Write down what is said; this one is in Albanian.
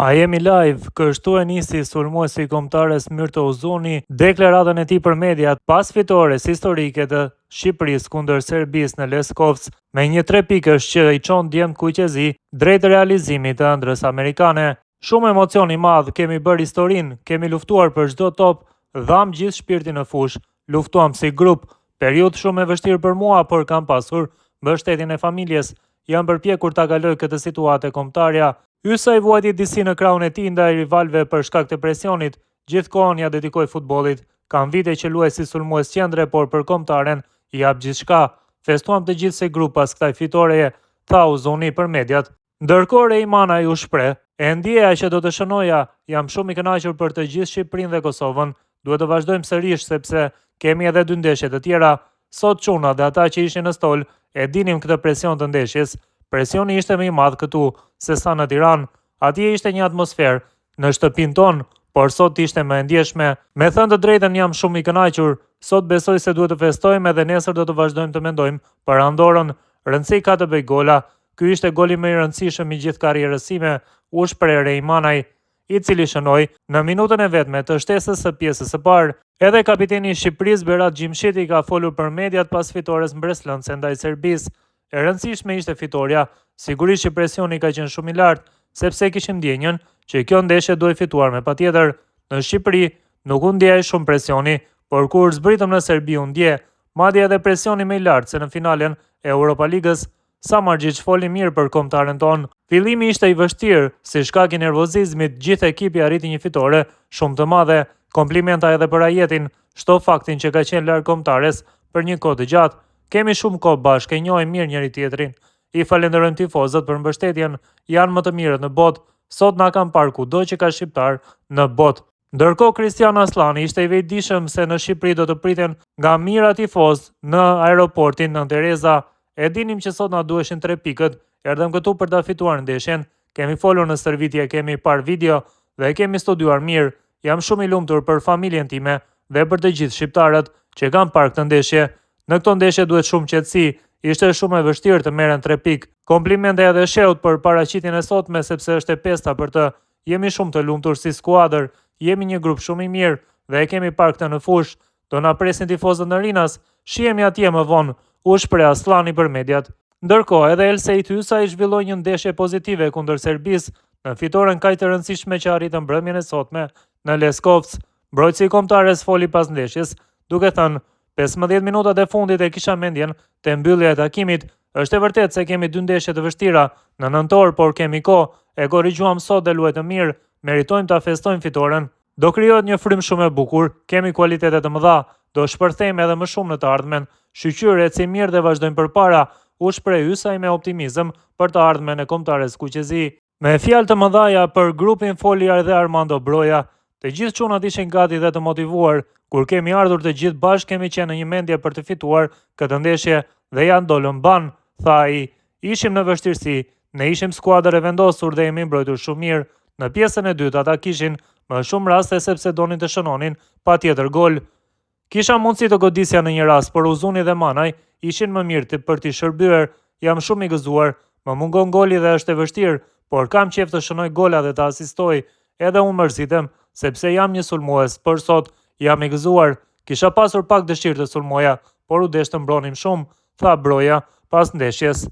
A jemi live, kështu e nisi sulmuesi kombëtares Myrto Uzuni deklaratën e tij për mediat pas fitores historike të Shqipërisë kundër Serbisë në Leskovec me një 3 pikësh që i çon djemt kuqezi drejt realizimit të ëndrrës amerikane. Shumë emocion i madh, kemi bërë historinë, kemi luftuar për çdo top, dham gjithë shpirtin në fushë, luftuam si grup, periudhë shumë e vështirë për mua, por kam pasur mbështetjen e familjes. Jam përpjekur ta kaloj këtë situatë kombëtarja. Ysa i vuajti disi në krahun e tij ndaj rivalëve për shkak të presionit, gjithkohon ja dedikoj futbollit. Kam vite që luaj si sulmues qendre, por për kombëtaren i jap gjithçka. Festuam të gjithë si grup pas kësaj fitoreje, tha Uzuni për mediat. Ndërkohë Reimana u shpreh: "E ndjeja që do të shënoja, jam shumë i kënaqur për të gjithë Shqipërinë dhe Kosovën. Duhet të vazhdojmë sërish sepse kemi edhe 2 ndeshje të tjera. Sot çuna dhe ata që ishin në stol e dinim këtë presion të ndeshjes. Presioni ishte më i madh këtu se sa në Tiranë. Atje ishte një atmosferë në shtëpinë tonë, por sot ishte më e ndjeshme. Me thënë të drejtën jam shumë i kënaqur. Sot besoj se duhet të festojmë edhe nesër do të vazhdojmë të mendojmë për Andorën. Rëndësi ka të bëj gola. Ky ishte goli më i rëndësishëm i gjithë karrierës sime", u shpreh Reimanaj, i cili shënoi në minutën e vetme të shtesës së pjesës së parë. Edhe kapiteni i Shqipërisë Berat Gjimshiti ka folur për mediat pas fitores mbreslëndse ndaj Serbisë. E rëndësishme ishte fitoria, sigurisht që presioni ka qenë shumë i lartë, sepse kishim ndjenjën që kjo ndeshje duhej fituar me patjetër. Në Shqipëri nuk u ndjej shumë presioni, por kur zbritëm në Serbi u ndje, madje edhe presioni më i lartë se në finalen e Europa Ligës. Samardžić foli mirë për kombëtaren tonë. Fillimi ishte i vështirë, si shkak i nervozizmit, gjithë ekipi arriti një fitore shumë të madhe. Komplimenta edhe për Ajetin, shto faktin që ka qenë larg kombëtares për një kohë të gjatë. Kemi shumë kohë bashkë, e njohim mirë njëri tjetrin. I falenderojmë tifozët për mbështetjen, janë më të mirët në botë. Sot na kanë parë kudo që ka shqiptar në botë. Ndërkohë Kristian Aslani ishte i vetëdijshëm se në Shqipëri do të priten nga mijëra tifozë në aeroportin Nën Tereza. E dinim që sot na duheshin 3 pikët, erdhëm këtu për ta fituar ndeshjen. Kemi folur në stërvitje, kemi parë video dhe kemi studiuar mirë. Jam shumë i lumtur për familjen time dhe për të gjithë shqiptarët që kanë parë këtë ndeshje. Në këto ndeshje duhet shumë qetësi, ishte shumë e vështirë të merren 3 pikë. Komplimente edhe sheut për paraqitjen e sotme sepse është e pesta për të. Jemi shumë të lumtur si skuadër, jemi një grup shumë i mirë dhe e kemi parë këtë në fushë. Do na presin tifozët në Rinas, shihemi atje më vonë, u shpreh Aslani për mediat. Ndërkohë edhe Elsej Hysa i zhvilloi një ndeshje pozitive kundër Serbisë në fitoren kaq të rëndësishme që arritën mbrëmjen e sotme në Leskovec. Mbrojtësi kombëtares foli pas ndeshjes, duke thënë: 15 minutat e fundit e kisha mendjen te mbyllja e takimit. Është e vërtetë se kemi 2 ndeshje të vështira në nëntor, por kemi kohë. E korrigjuam sot dhe luajtëm mirë. Meritojmë ta festojmë fitoren. Do krijohet një frym shumë e bukur, kemi kualitete të mëdha. Do shpërthejmë edhe më shumë në të ardhmen. Shqyqyr eci mirë dhe vazhdojmë përpara, u shpreh Ysaj me optimizëm për të ardhmen e kombëtares kuqezi. Me fjalë të mëdhaja për grupin foli edhe Armando Broja. Të gjithë çunat ishin gati dhe të motivuar. Kur kemi ardhur të gjithë bashkë kemi qenë në një mendje për të fituar këtë ndeshje dhe janë dolën ban, tha ai. Ishim në vështirësi, ne ishim skuadër e vendosur dhe jemi mbrojtur shumë mirë. Në pjesën e dytë ata kishin më shumë raste sepse donin të shënonin patjetër gol. Kisha mundësi të godisja në një rast, por Uzuni dhe Manaj ishin më mirë për t'i shërbyer. Jam shumë i gëzuar, më mungon goli dhe është e vështirë, por kam qejf të shënoj gola dhe të asistoj. Edhe unë mërzitem, sepse jam një sulmues, për sot jam i gëzuar. Kisha pasur pak dëshirë të sulmoja, por u desh të mbronim shumë, tha Broja pas ndeshjes.